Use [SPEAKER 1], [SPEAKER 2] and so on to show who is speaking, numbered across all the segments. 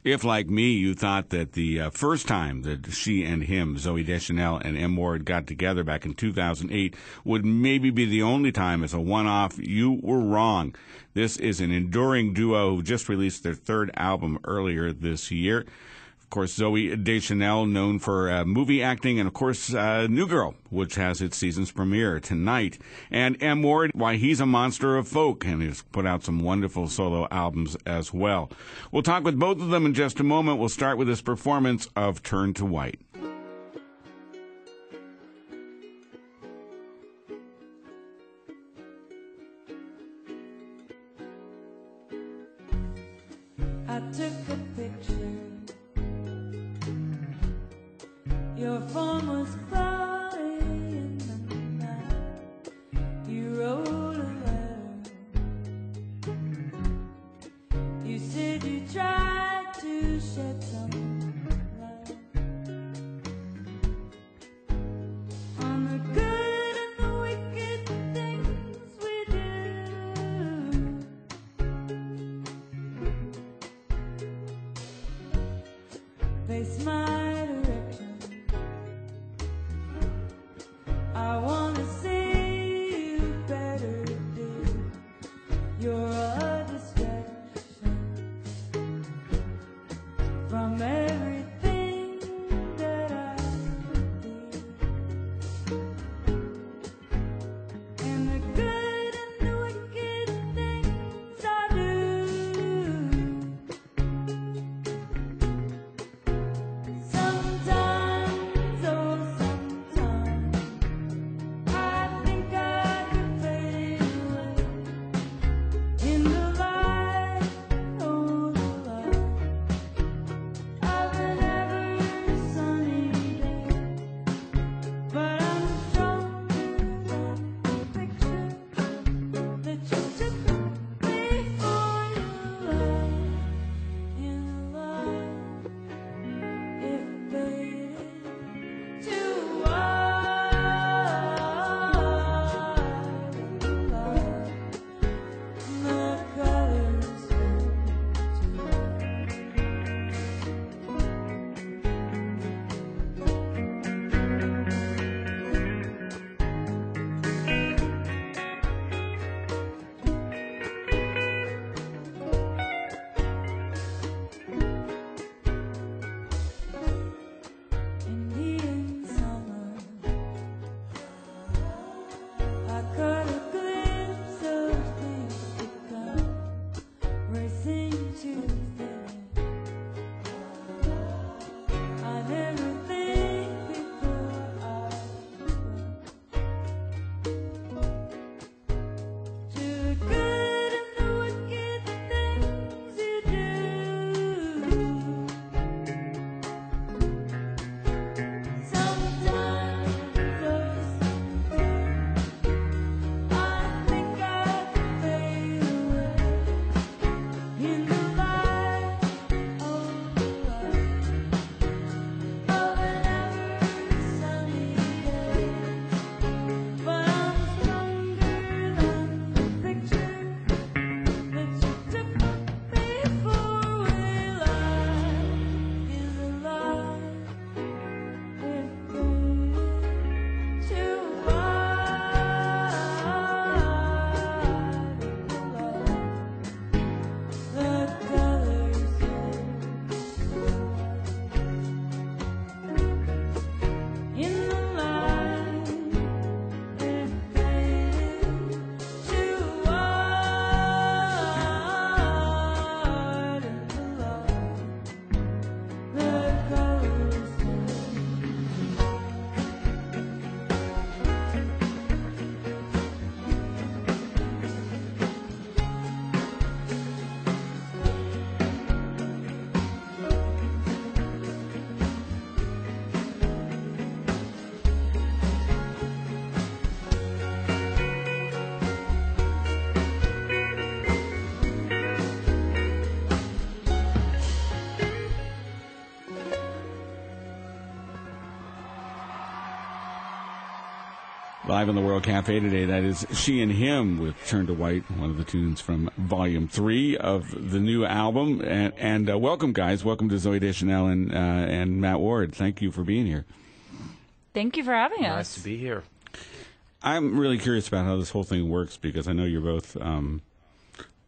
[SPEAKER 1] If, like me, you thought that the first time that she and him, Zooey Deschanel and M. Ward, got together back in 2008 would maybe be the only time as a one-off, you were wrong. This is an enduring duo who just released their third album earlier this year. Of course, Zooey Deschanel, known for movie acting, and of course, New Girl, which has its season's premiere tonight. And M. Ward, why, he's a monster of folk, and he's put out some wonderful solo albums as well. We'll talk with both of them in just a moment. We'll start with his performance of Turn to White.
[SPEAKER 2] I took a picture. Your form was falling in the night. You wrote a letter. You said you tried to shed some light on the good and the wicked things we do. Face my direction. I wanna see you better, dear. You're a distraction from everything that I did. And the good and the wicked things I do. Sometimes, oh sometimes, I think I could fade away in the light, oh the light. I
[SPEAKER 1] live in the World Cafe today. That is She and Him with Turn to White, one of the tunes from Volume 3 of the new album. And welcome, guys. Welcome to Zooey Deschanel and Matt Ward. Thank you for being here.
[SPEAKER 3] Thank you for having us.
[SPEAKER 4] Nice to be here.
[SPEAKER 1] I'm really curious about how this whole thing works because I know you're both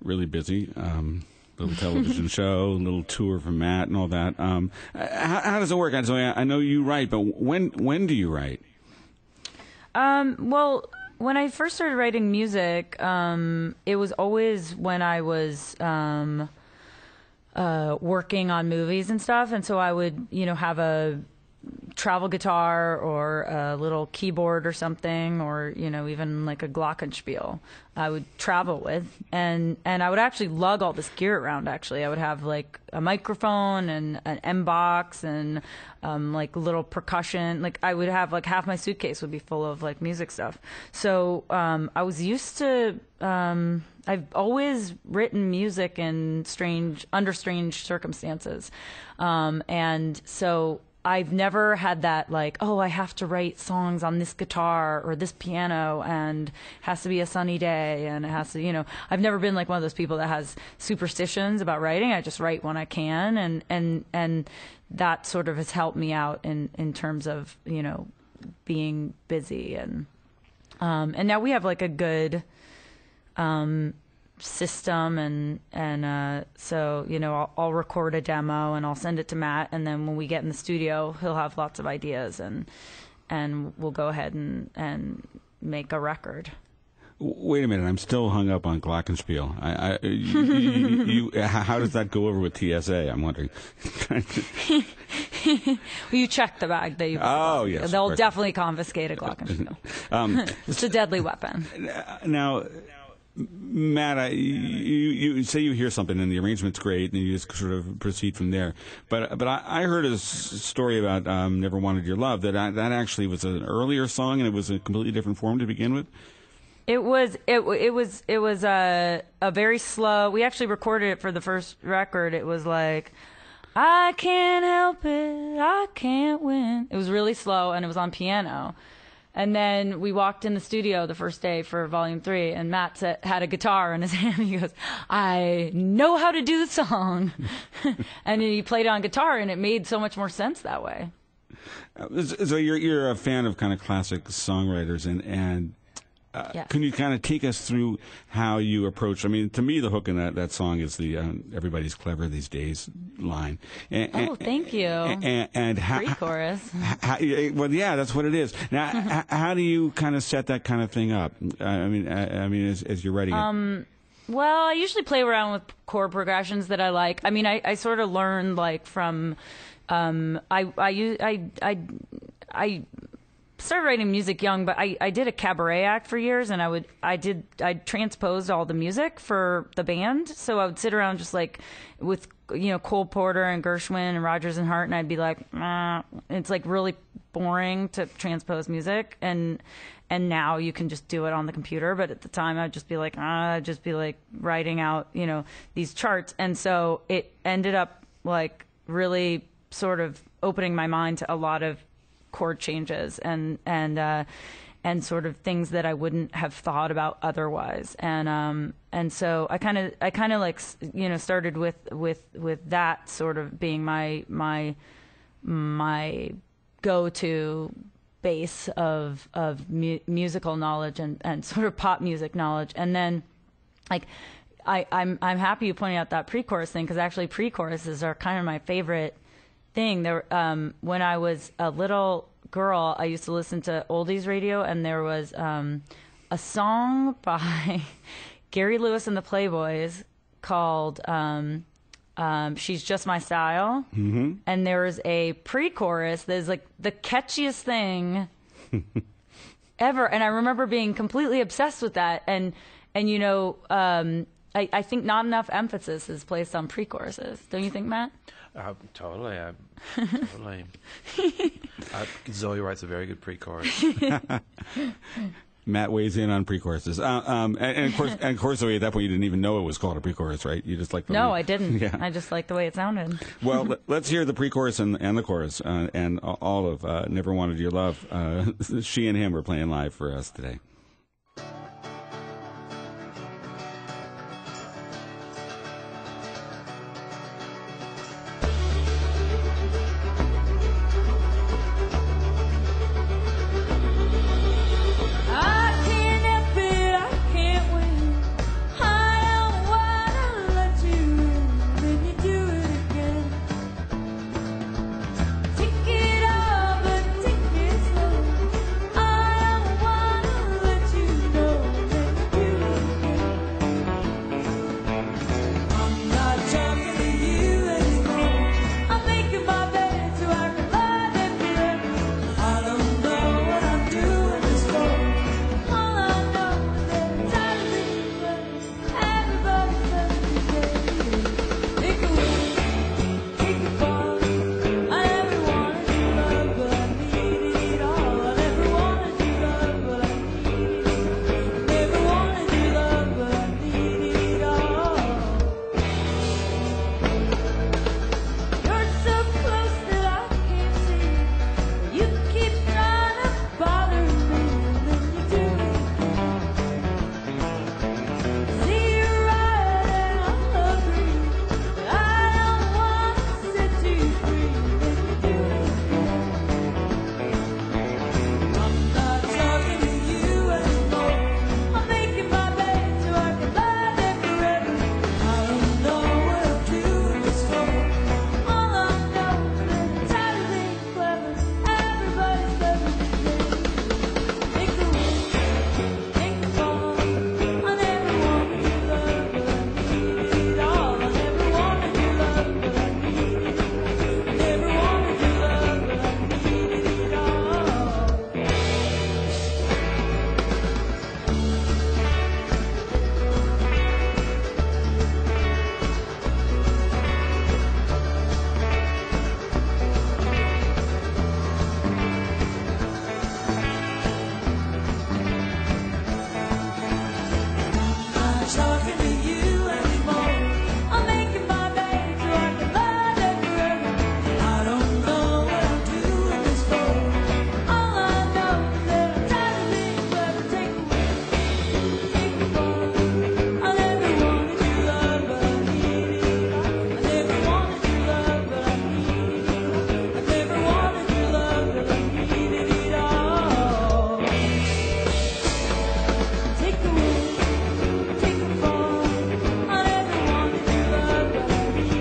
[SPEAKER 1] really busy. Little television show, little tour from Matt, and all that. How does it work? I know you write, but when do you write?
[SPEAKER 3] Well, when I first started writing music, it was always when I was working on movies and stuff, and so I would, have a travel guitar or a little keyboard or something, or even like a glockenspiel I would travel with, and I would actually lug all this gear around. Actually, I would have like a microphone and an M box and like little percussion. Like I would have like half my suitcase would be full of like music stuff. So I was used to I've always written music in under strange circumstances, and so I've never had that like, oh, I have to write songs on this guitar or this piano and it has to be a sunny day and it has to, I've never been like one of those people that has superstitions about writing. I just write when I can, and that sort of has helped me out in terms of, being busy, and now we have like a good system, and so I'll record a demo and I'll send it to Matt, and then when we get in the studio he'll have lots of ideas, and we'll go ahead and make a record.
[SPEAKER 1] Wait a minute, I'm still hung up on glockenspiel. How does that go over with TSA? I'm wondering.
[SPEAKER 3] Well, you check the bag that you.
[SPEAKER 1] Oh yes,
[SPEAKER 3] they'll definitely confiscate a glockenspiel. It's a deadly weapon.
[SPEAKER 1] Now, Matt, you say you hear something and the arrangement's great, and you just sort of proceed from there. But I heard a story about "Never Wanted Your Love" that actually was an earlier song, and it was a completely different form to begin with.
[SPEAKER 3] It was a very slow. We actually recorded it for the first record. It was like, I can't help it, I can't win. It was really slow, and it was on piano. And then we walked in the studio the first day for Volume 3, and Matt had a guitar in his hand. He goes, I know how to do the song. And he played it on guitar, and it made so much more sense that way.
[SPEAKER 1] So you're a fan of kind of classic songwriters, and
[SPEAKER 3] yes.
[SPEAKER 1] Can you kind of take us through how you approach? I mean, to me, the hook in that song is the "Everybody's clever these days" line.
[SPEAKER 3] Thank you.
[SPEAKER 1] And
[SPEAKER 3] pre-chorus.
[SPEAKER 1] Well, yeah, that's what it is. Now, how do you kind of set that kind of thing up? I mean, as you're writing it.
[SPEAKER 3] Well, I usually play around with chord progressions that I like. I mean, I sort of learned like from I started writing music young, but I did a cabaret act for years, and I transposed all the music for the band. So I would sit around just like with Cole Porter and Gershwin and Rodgers and Hart, and I'd be like, it's like really boring to transpose music, and now you can just do it on the computer. But at the time, I'd just be like writing out these charts, and so it ended up like really sort of opening my mind to a lot of chord changes and sort of things that I wouldn't have thought about otherwise, and so I kind of like started with that sort of being my go-to base of musical knowledge and sort of pop music knowledge, and then like I'm happy you pointed out that pre-chorus thing, because actually pre-choruses are kind of my favorite thing. There, when I was a little girl, I used to listen to oldies radio, and there was a song by Gary Lewis and the Playboys called "She's Just My Style," and there was a pre-chorus that is like the catchiest thing ever, and I remember being completely obsessed with that, and I think not enough emphasis is placed on pre-choruses. Don't you think, Matt?
[SPEAKER 4] Totally. Totally. Zooey writes a very good pre-chorus.
[SPEAKER 1] Matt weighs in on pre-choruses. And of course, Zoe, at that point, you didn't even know it was called a pre-chorus, right? You just like the
[SPEAKER 3] No,
[SPEAKER 1] way-
[SPEAKER 3] I didn't.
[SPEAKER 1] Yeah.
[SPEAKER 3] I just liked the way it sounded.
[SPEAKER 1] Well, let's hear the pre-chorus and the chorus and all of Never Wanted Your Love. She and Him are playing live for us today.
[SPEAKER 2] I can't help it, I can't win. I don't wanna let you in, then you do it again. Take it all, but take it slow. I don't wanna let you know, then you do it again. I'm not talking to you anymore. I'm making my bed so I can lie there forever. I don't know what I'm doing this for. All I know is that I'm tired of being friends. Everybody's friends. Take a win, take a fall. I never wanted your love, but I needed it all. I never wanted your love, but I needed it. Never wanted your love, but I needed it all. You're so close that I can't see. You keep trying to bother me, and then you do it again. See, you're right, and I agree. But I don't want to set you free, and then you do it again. I'm not talking to you anymore. I'm making my bed so I can lie there forever. I don't know what I'm doing this for. All I know is that I'm tired of being clever. Everybody's clever today. Take the win, take the fall. I never wanted your love, but I needed it all. I never wanted your love, but I needed it. I never wanted your love, but I needed it all. I'm talking to you anymore. I'm making my bed so I can lie there forever. I don't know what I'm doing this for. All I know is that I'm tired of being clever. Take a win, take a fall. I never wanted your love, but I needed it. I never wanted your love, but I needed it. I never wanted your love, but I needed it all. Take a win, take a fall. I never wanted your love, but I needed it.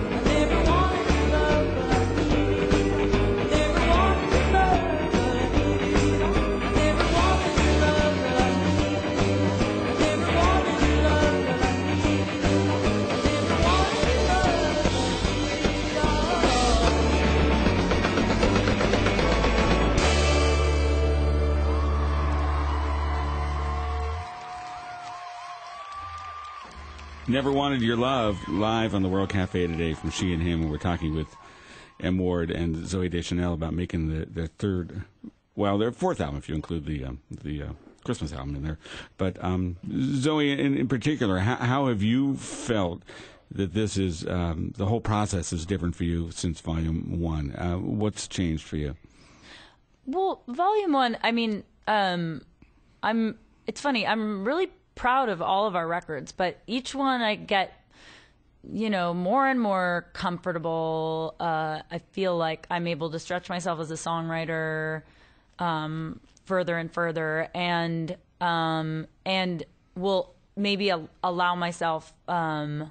[SPEAKER 2] I never wanted your love, but I needed it. I never wanted your love, but I needed it. I never wanted your love, but I needed it. I never wanted your love, but I needed it. I never wanted your
[SPEAKER 1] Never Wanted Your Love, live on the World Cafe today from She and Him. We're talking with M. Ward and Zoe Deschanel about making their third, well, their fourth album, if you include the Christmas album in there. But Zoe, in particular, how have you felt that this is, the whole process is different for you since Volume 1? What's changed for you?
[SPEAKER 3] Well, Volume 1, I mean, it's funny, I'm really proud of all of our records, but each one I get, more and more comfortable. I feel like I'm able to stretch myself as a songwriter further and further, and will maybe allow myself, to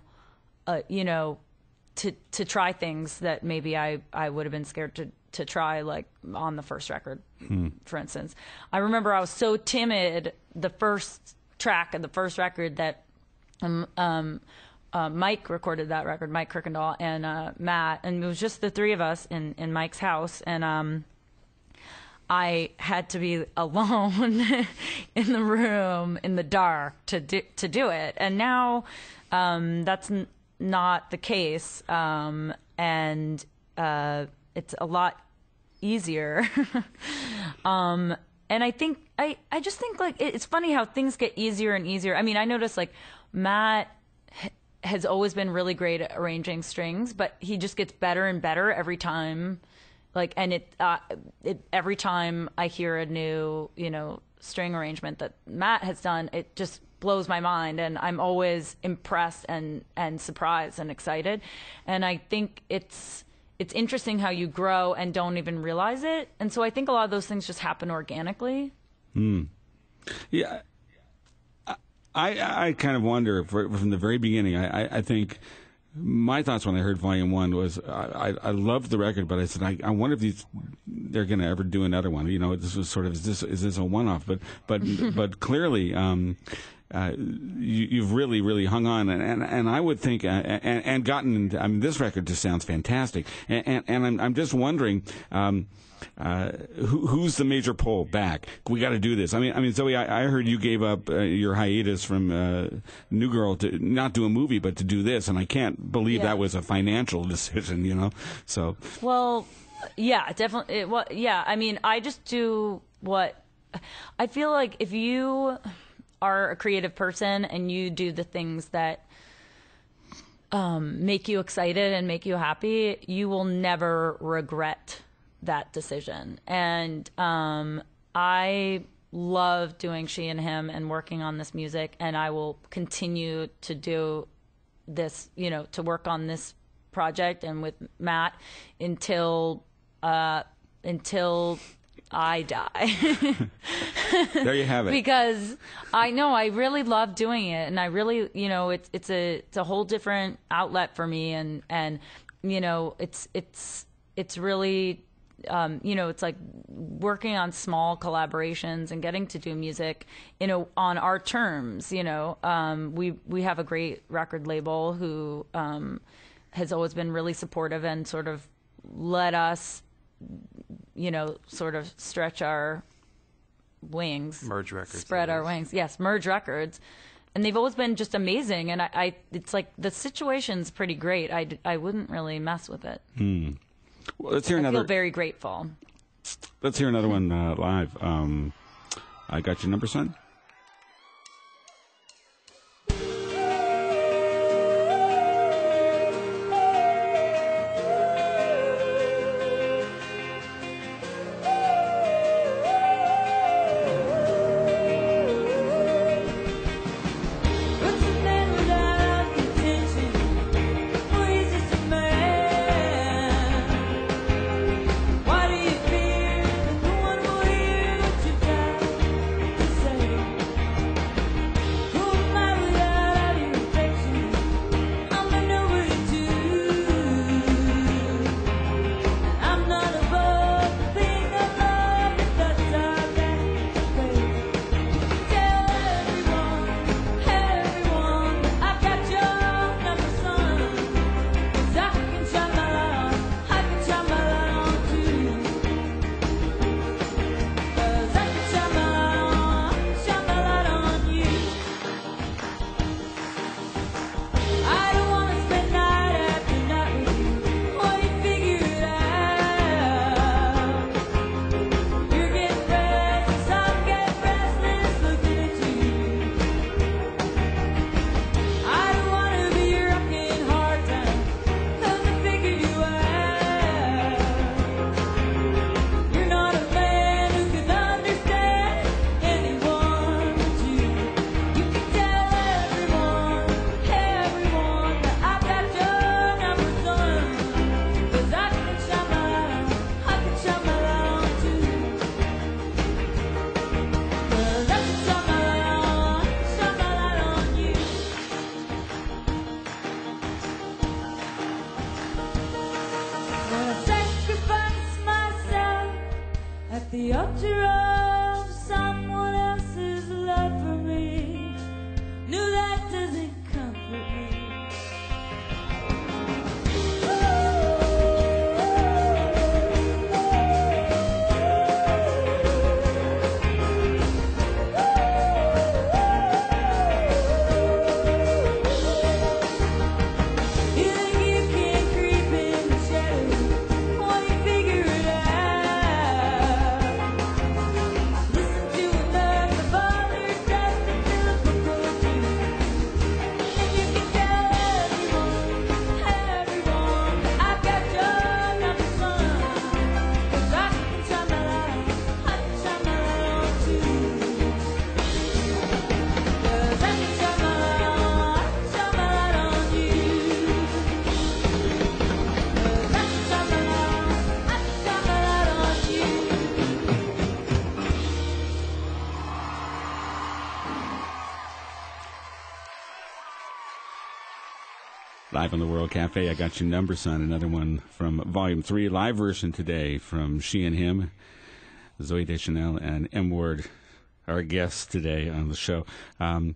[SPEAKER 3] try things that maybe I would have been scared to try, like on the first record, for instance. I remember I was so timid the first track of the first record that Mike recorded that record, Mike Kirkendall and Matt, and it was just the three of us in Mike's house, and I had to be alone in the room in the dark to do it. And now that's not the case, and it's a lot easier. And I think I just think like it's funny how things get easier and easier. I mean, I noticed like Matt has always been really great at arranging strings, but he just gets better and better every time. Like, and every time I hear a new, string arrangement that Matt has done, it just blows my mind, and I'm always impressed and surprised and excited. And I think it's interesting how you grow and don't even realize it. And so I think a lot of those things just happen organically.
[SPEAKER 1] Yeah. I kind of wonder from the very beginning. I think my thoughts when I heard Volume 1 was I loved the record, but I said I wonder if they're going to ever do another one. This was sort of is this a one-off? But clearly. You've really hung on, and I would think and gotten into, I mean, this record just sounds fantastic, and I'm just wondering who's the major pull back. We got to do this. I mean, Zoe, I heard you gave up your hiatus from New Girl to not do a movie, but to do this, and I can't believe that was a financial decision. So
[SPEAKER 3] well, yeah, definitely. I mean, I just do what I feel like. If you are a creative person and you do the things that make you excited and make you happy, you will never regret that decision. And I love doing She and Him and working on this music, and I will continue to do this, to work on this project and with Matt until I die.
[SPEAKER 1] There you have it.
[SPEAKER 3] Because I know I really love doing it, and I really, it's a whole different outlet for me, and it's really, it's like working on small collaborations and getting to do music, on our terms. We have a great record label who has always been really supportive and sort of let us, sort of stretch our wings.
[SPEAKER 4] Merge Records.
[SPEAKER 3] Spread our wings. Yes, Merge Records. And they've always been just amazing. And it's like the situation's pretty great. I wouldn't really mess with it.
[SPEAKER 1] Well, let's hear another.
[SPEAKER 3] I feel very grateful.
[SPEAKER 1] Let's hear another one live. I Got Your Number, Son.
[SPEAKER 2] the altar of someone else's love for me. No, that doesn't comfort me. You think you can creep in the shadows while you figure it out?
[SPEAKER 1] live on the World Cafe. I Got Your Number, Son. Another one from Volume 3, live version today from She and Him. Zoe Deschanel and M. Ward, our guests today on the show. Now,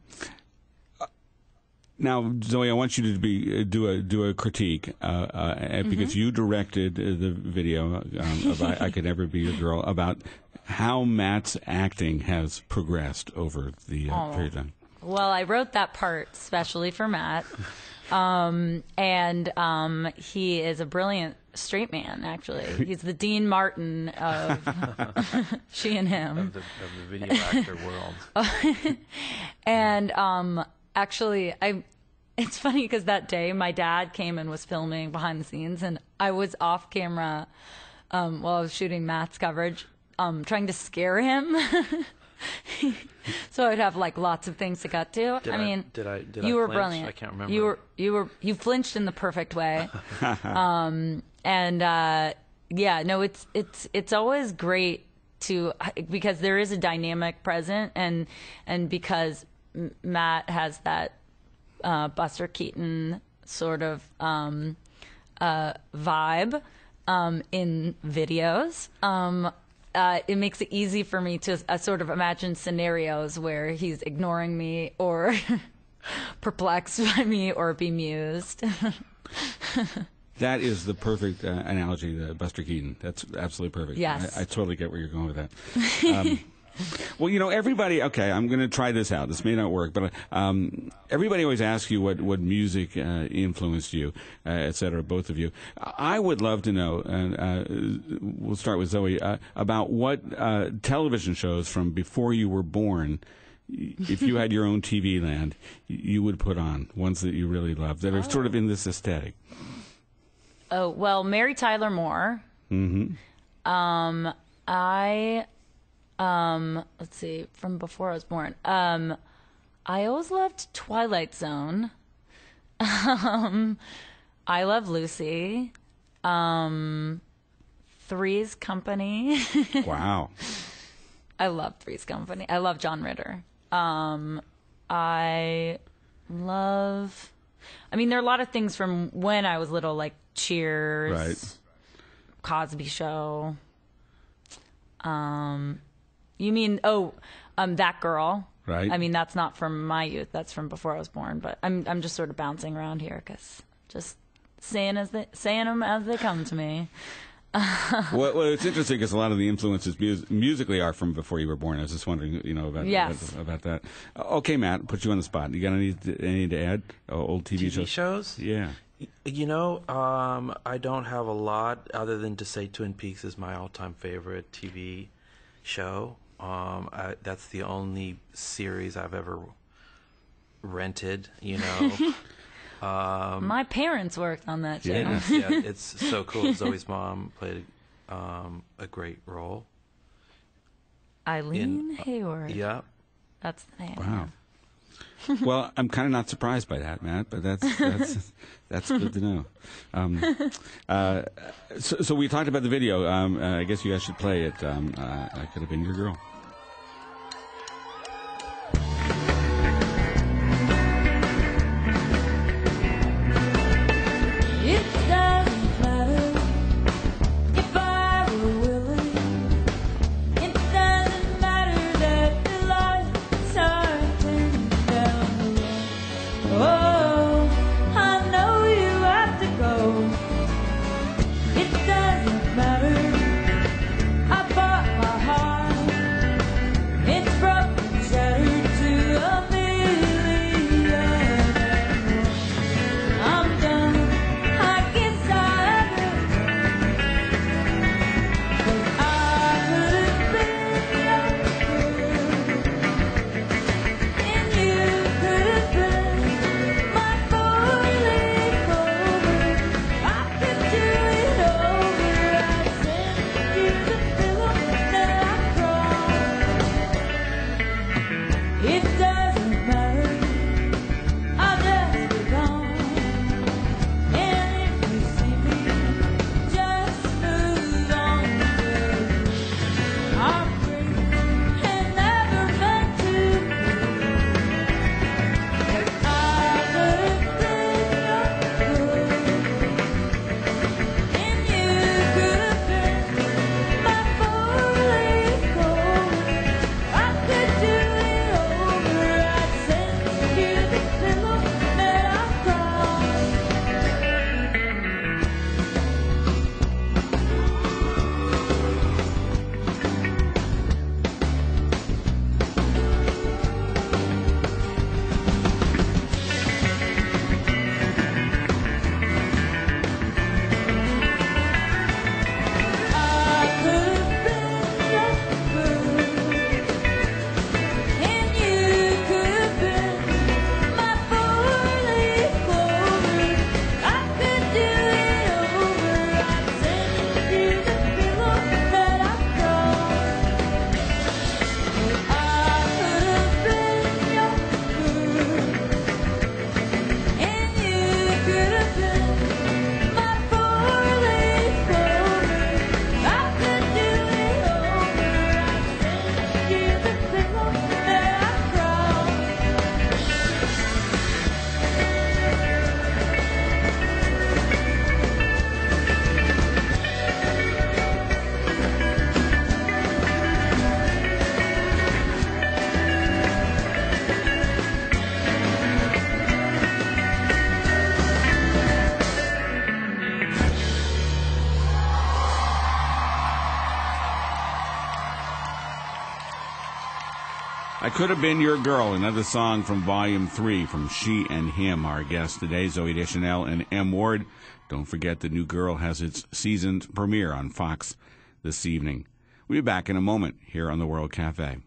[SPEAKER 1] Zoe, I want you to do a critique because you directed the video of I Could Never Be Your Girl about how Matt's acting has progressed over the period of time.
[SPEAKER 3] Well, I wrote that part especially for Matt. He is a brilliant straight man, actually. He's the Dean Martin of She and Him.
[SPEAKER 4] Of the video actor world.
[SPEAKER 3] And actually, it's funny because that day my dad came and was filming behind the scenes, and I was off camera while I was shooting Matt's coverage, trying to scare him. So I'd have like lots of things to cut to.
[SPEAKER 4] Did
[SPEAKER 3] I
[SPEAKER 4] you
[SPEAKER 3] were
[SPEAKER 4] flinch?
[SPEAKER 3] brilliant.
[SPEAKER 4] I can't remember.
[SPEAKER 3] You flinched in the perfect way. It's always great because there is a dynamic present, and because Matt has that Buster Keaton sort of vibe in videos. It makes it easy for me to sort of imagine scenarios where he's ignoring me or perplexed by me or bemused.
[SPEAKER 1] That is the perfect analogy, Buster Keaton. That's absolutely perfect.
[SPEAKER 3] Yes.
[SPEAKER 1] I totally get where you're going with that. Well, everybody, okay, I'm going to try this out. This may not work, but everybody always asks you what music influenced you, et cetera, both of you. I would love to know, and we'll start with Zoe, about what television shows from before you were born, if you had your own TV land, you would put on, ones that you really loved, that are sort of in this aesthetic.
[SPEAKER 3] Oh, well, Mary Tyler Moore.
[SPEAKER 1] Mm-hmm.
[SPEAKER 3] Let's see, from before I was born. I always loved Twilight Zone. I Love Lucy. Three's Company.
[SPEAKER 1] Wow.
[SPEAKER 3] I love Three's Company. I love John Ritter. There are a lot of things from when I was little, like Cheers,
[SPEAKER 1] Right.
[SPEAKER 3] Cosby Show. You mean, That Girl.
[SPEAKER 1] Right.
[SPEAKER 3] I mean, that's not from my youth. That's from before I was born. But I'm just sort of bouncing around here because just saying them as they come to me.
[SPEAKER 1] Well, it's interesting because a lot of the influences musically are from before you were born. I was just wondering, about that. Okay, Matt, put you on the spot. You got anything to add? Old TV
[SPEAKER 4] shows?
[SPEAKER 1] Yeah.
[SPEAKER 4] I don't have a lot other than to say Twin Peaks is my all-time favorite TV show. That's the only series I've ever rented,
[SPEAKER 3] My parents worked on that show.
[SPEAKER 1] Yeah.
[SPEAKER 4] Yeah, it's so cool. Zoe's mom played a great role.
[SPEAKER 3] Eileen Hayward.
[SPEAKER 4] Yeah.
[SPEAKER 3] That's the name.
[SPEAKER 1] Wow. Well, I'm kind of not surprised by that, Matt, but that's good to know. So we talked about the video. I guess you guys should play it. I Could Have Been Your Girl.
[SPEAKER 2] It doesn't matter if I were willing. It doesn't matter that the lights are turning down the line. Oh, I know you have to go. It doesn't matter. I bought my heart
[SPEAKER 1] I Could Have Been Your Girl, another song from Volume 3 from She and Him. Our guests today, Zoe Deschanel and M. Ward. Don't forget the new girl has its season premiere on Fox this evening. We'll be back in a moment here on the World Cafe.